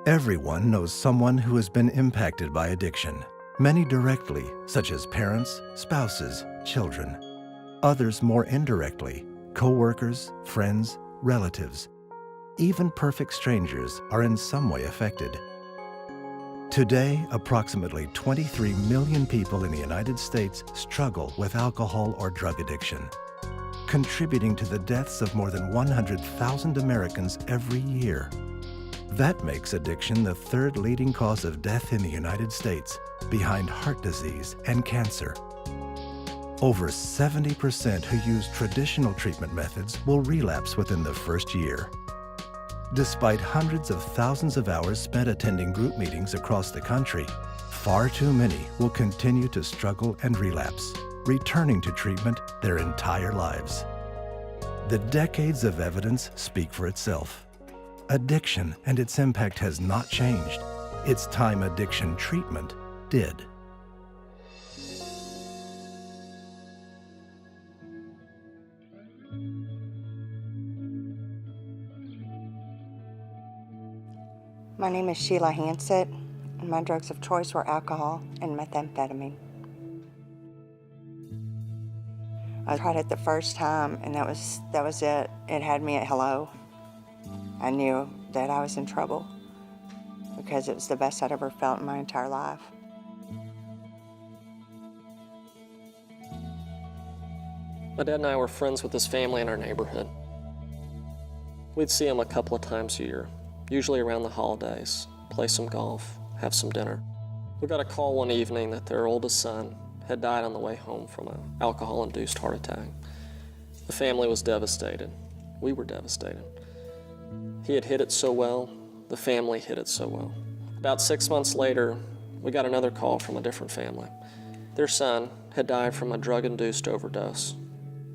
Everyone knows someone who has been impacted by addiction. Many directly, such as parents, spouses, children. Others more indirectly, co-workers, friends, relatives. Even perfect strangers are in some way affected. Today, approximately 23 million people in the United States struggle with alcohol or drug addiction, contributing to the deaths of more than 100,000 Americans every year. That makes addiction the third leading cause of death in the United States, behind heart disease and cancer. Over 70% who use traditional treatment methods will relapse within the first year. Despite hundreds of thousands of hours spent attending group meetings across the country, far too many will continue to struggle and relapse, returning to treatment their entire lives. The decades of evidence speak for itself. Addiction and its impact has not changed. It's time addiction treatment did. My name is Sheila Hansett, and my drugs of choice were alcohol and methamphetamine. I tried it the first time, and that was it. It had me at hello. I knew that I was in trouble because it was the best I'd ever felt in my entire life. My dad and I were friends with his family in our neighborhood. We'd see him a couple of times a year, usually around the holidays, play some golf, have some dinner. We got a call one evening that their oldest son had died on the way home from an alcohol-induced heart attack. The family was devastated. We were devastated. He had hid it so well, the family hid it so well. About 6 months later, we got another call from a different family. Their son had died from a drug-induced overdose.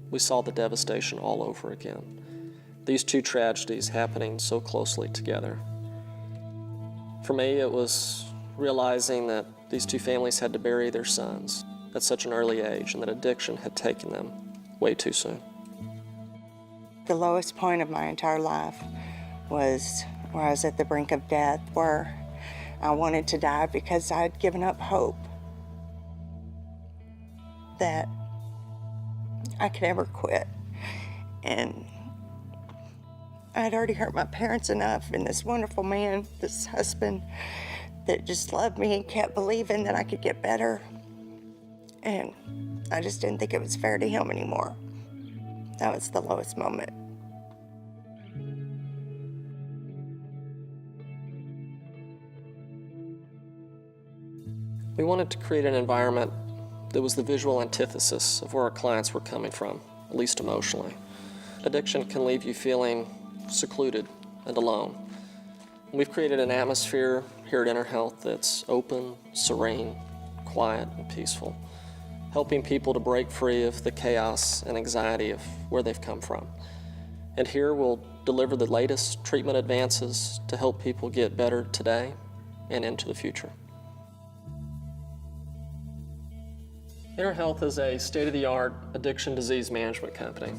We saw the devastation all over again. These two tragedies happening so closely together. For me, it was realizing that these two families had to bury their sons at such an early age and that addiction had taken them way too soon. The lowest point of my entire life was where I was at the brink of death, where I wanted to die because I had given up hope that I could ever quit. And I had already hurt my parents enough, and this wonderful man, this husband, that just loved me and kept believing that I could get better. And I just didn't think it was fair to him anymore. That was the lowest moment. We wanted to create an environment that was the visual antithesis of where our clients were coming from, at least emotionally. Addiction can leave you feeling secluded and alone. We've created an atmosphere here at Enterhealth that's open, serene, quiet, and peaceful, helping people to break free of the chaos and anxiety of where they've come from. And here we'll deliver the latest treatment advances to help people get better today and into the future. Enterhealth is a state-of-the-art addiction disease management company.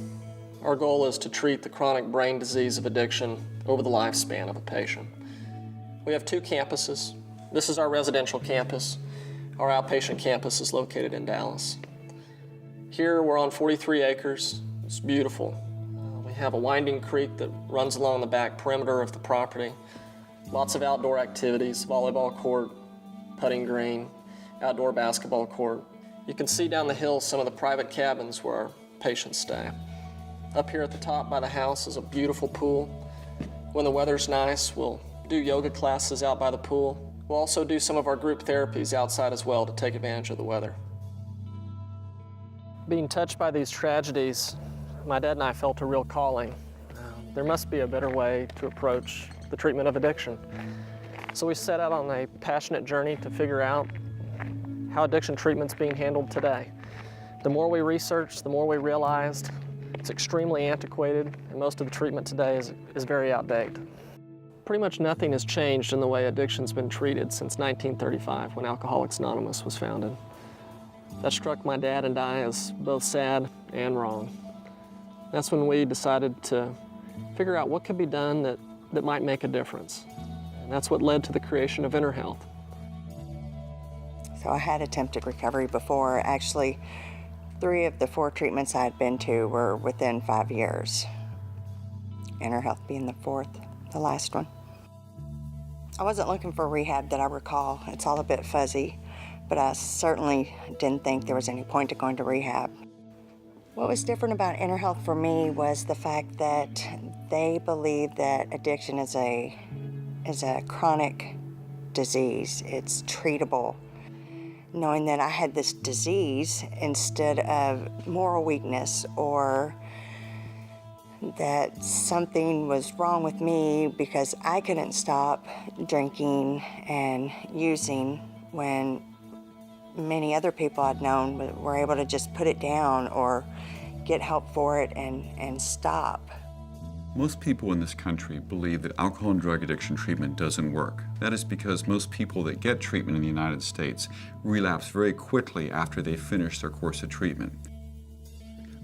Our goal is to treat the chronic brain disease of addiction over the lifespan of a patient. We have 2 campuses. This is our residential campus. Our outpatient campus is located in Dallas. Here we're on 43 acres. It's beautiful. We have a winding creek that runs along the back perimeter of the property. Lots of outdoor activities, volleyball court, putting green, outdoor basketball court. You can see down the hill some of the private cabins where our patients stay. Up here at the top by the house is a beautiful pool. When the weather's nice, we'll do yoga classes out by the pool. We'll also do some of our group therapies outside as well to take advantage of the weather. Being touched by these tragedies, my dad and I felt a real calling. There must be a better way to approach the treatment of addiction. So we set out on a passionate journey to figure out how addiction treatment's being handled today. The more we researched, the more we realized it's extremely antiquated, and most of the treatment today is very outdated. Pretty much nothing has changed in the way addiction's been treated since 1935, when Alcoholics Anonymous was founded. That struck my dad and I as both sad and wrong. That's when we decided to figure out what could be done that might make a difference. And that's what led to the creation of Enterhealth. So I had attempted recovery before. Actually, 3 of the 4 treatments I had been to were within 5 years. Enterhealth being the 4th, the last one. I wasn't looking for rehab that I recall. It's all a bit fuzzy, but I certainly didn't think there was any point to going to rehab. What was different about Enterhealth for me was the fact that they believe that addiction is a chronic disease. It's treatable. Knowing that I had this disease instead of moral weakness, or that something was wrong with me because I couldn't stop drinking and using when many other people I'd known were able to just put it down or get help for it and stop. Most people in this country believe that alcohol and drug addiction treatment doesn't work. That is because most people that get treatment in the United States relapse very quickly after they finish their course of treatment.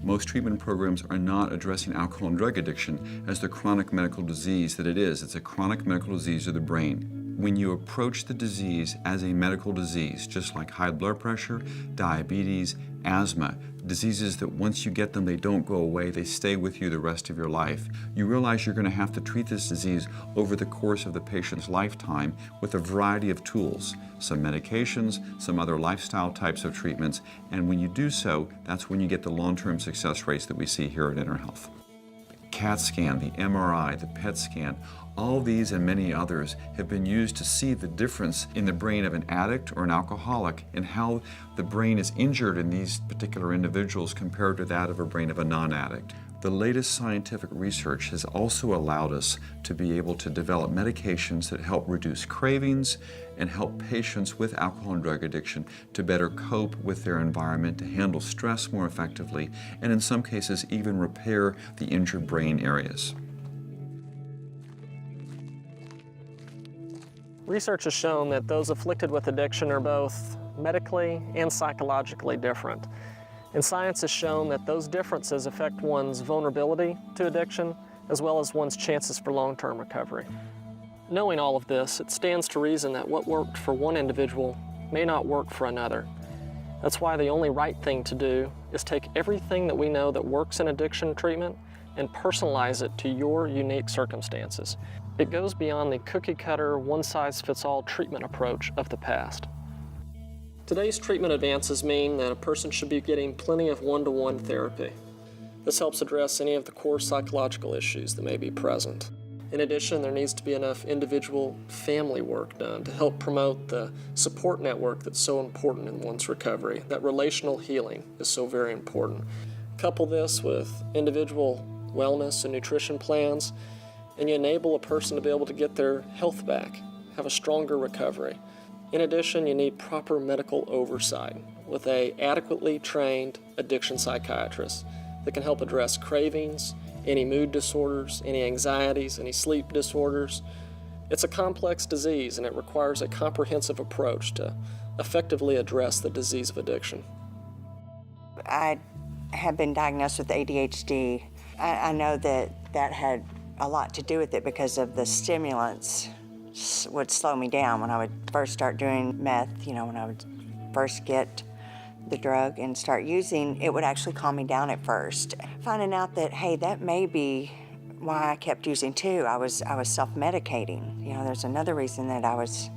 Most treatment programs are not addressing alcohol and drug addiction as the chronic medical disease that it is. It's a chronic medical disease of the brain. When you approach the disease as a medical disease, just like high blood pressure, diabetes, asthma, diseases that once you get them, they don't go away, they stay with you the rest of your life. You realize you're going to have to treat this disease over the course of the patient's lifetime with a variety of tools, some medications, some other lifestyle types of treatments, and when you do so, that's when you get the long-term success rates that we see here at Enterhealth. CAT scan, the MRI, the PET scan, all these and many others have been used to see the difference in the brain of an addict or an alcoholic and how the brain is injured in these particular individuals compared to that of a brain of a non-addict. The latest scientific research has also allowed us to be able to develop medications that help reduce cravings and help patients with alcohol and drug addiction to better cope with their environment, to handle stress more effectively, and in some cases even repair the injured brain areas. Research has shown that those afflicted with addiction are both medically and psychologically different. And science has shown that those differences affect one's vulnerability to addiction as well as one's chances for long-term recovery. Knowing all of this, it stands to reason that what worked for one individual may not work for another. That's why the only right thing to do is take everything that we know that works in addiction treatment and personalize it to your unique circumstances. It goes beyond the cookie-cutter, one-size-fits-all treatment approach of the past. Today's treatment advances mean that a person should be getting plenty of one-to-one therapy. This helps address any of the core psychological issues that may be present. In addition, there needs to be enough individual family work done to help promote the support network that's so important in one's recovery. That relational healing is so very important. Couple this with individual wellness and nutrition plans, and you enable a person to be able to get their health back, have a stronger recovery. In addition, you need proper medical oversight with an adequately trained addiction psychiatrist that can help address cravings, any mood disorders, any anxieties, any sleep disorders. It's a complex disease and it requires a comprehensive approach to effectively address the disease of addiction. I had been diagnosed with ADHD. I know that had a lot to do with it because of the stimulants would slow me down when I would first start doing meth, when I would first get the drug and start using, it would actually calm me down at first. Finding out that, hey, that may be why I kept using too. I was self-medicating. There's another reason that I was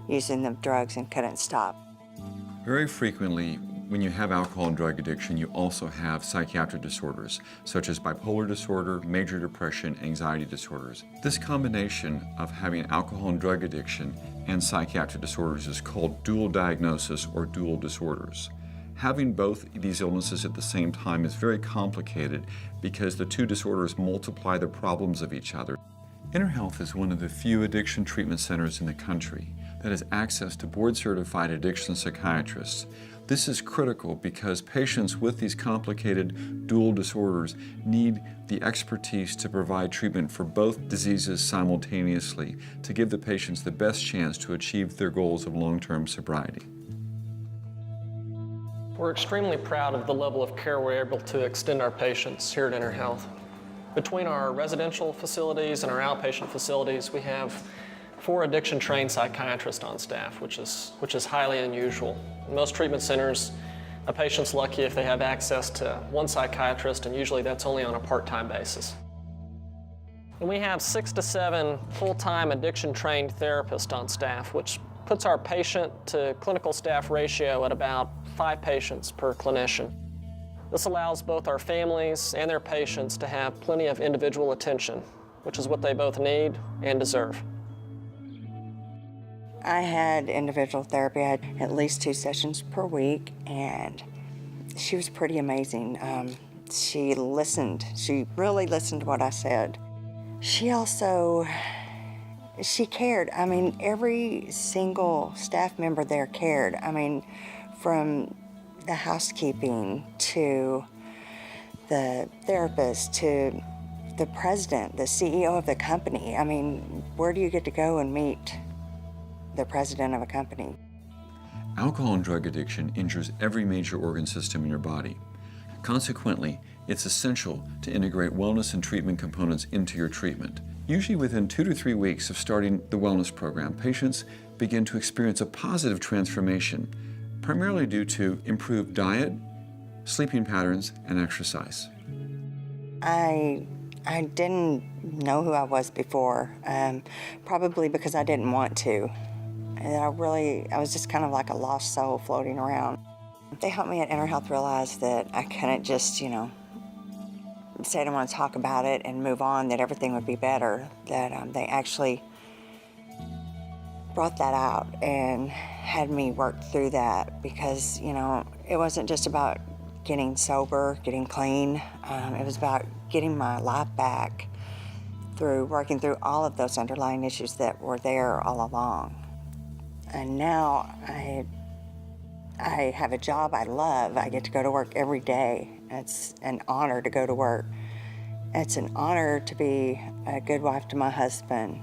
using the drugs and couldn't stop. Very frequently, when you have alcohol and drug addiction, you also have psychiatric disorders, such as bipolar disorder, major depression, anxiety disorders. This combination of having alcohol and drug addiction and psychiatric disorders is called dual diagnosis or dual disorders. Having both these illnesses at the same time is very complicated because the two disorders multiply the problems of each other. Enterhealth is one of the few addiction treatment centers in the country that has access to board-certified addiction psychiatrists. This is critical because patients with these complicated dual disorders need the expertise to provide treatment for both diseases simultaneously to give the patients the best chance to achieve their goals of long-term sobriety. We're extremely proud of the level of care we're able to extend our patients here at Enterhealth. Between our residential facilities and our outpatient facilities, we have 4 addiction-trained psychiatrists on staff, which is highly unusual. In most treatment centers, a patient's lucky if they have access to 1 psychiatrist, and usually that's only on a part-time basis. And we have 6 to 7 full-time addiction-trained therapists on staff, which puts our patient to clinical staff ratio at about 5 patients per clinician. This allows both our families and their patients to have plenty of individual attention, which is what they both need and deserve. I had individual therapy. I had at least 2 sessions per week, and she was pretty amazing. She listened. She really listened to what I said. She cared. I mean, every single staff member there cared. I mean, from the housekeeping to the therapist to the president, the CEO of the company. I mean, where do you get to go and meet the president of a company? Alcohol and drug addiction injures every major organ system in your body. Consequently, it's essential to integrate wellness and treatment components into your treatment. Usually within 2 to 3 weeks of starting the wellness program, patients begin to experience a positive transformation, primarily due to improved diet, sleeping patterns, and exercise. I didn't know who I was before, probably because I didn't want to. And I was just kind of like a lost soul floating around. They helped me at Enterhealth realize that I couldn't just, say I don't want to talk about it and move on, that everything would be better, that they actually brought that out and had me work through that because, it wasn't just about getting sober, getting clean. It was about getting my life back through working through all of those underlying issues that were there all along. And now I have a job I love. I get to go to work every day. It's an honor to go to work. It's an honor to be a good wife to my husband,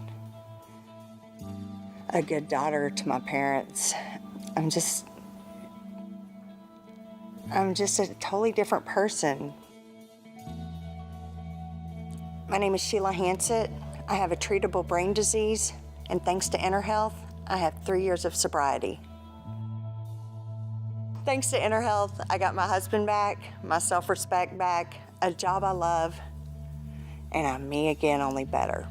a good daughter to my parents. I'm just a totally different person. My name is Sheila Hansett. I have a treatable brain disease, and thanks to Enterhealth, I have 3 years of sobriety. Thanks to Enterhealth, I got my husband back, my self-respect back, a job I love, and I'm me again, only better.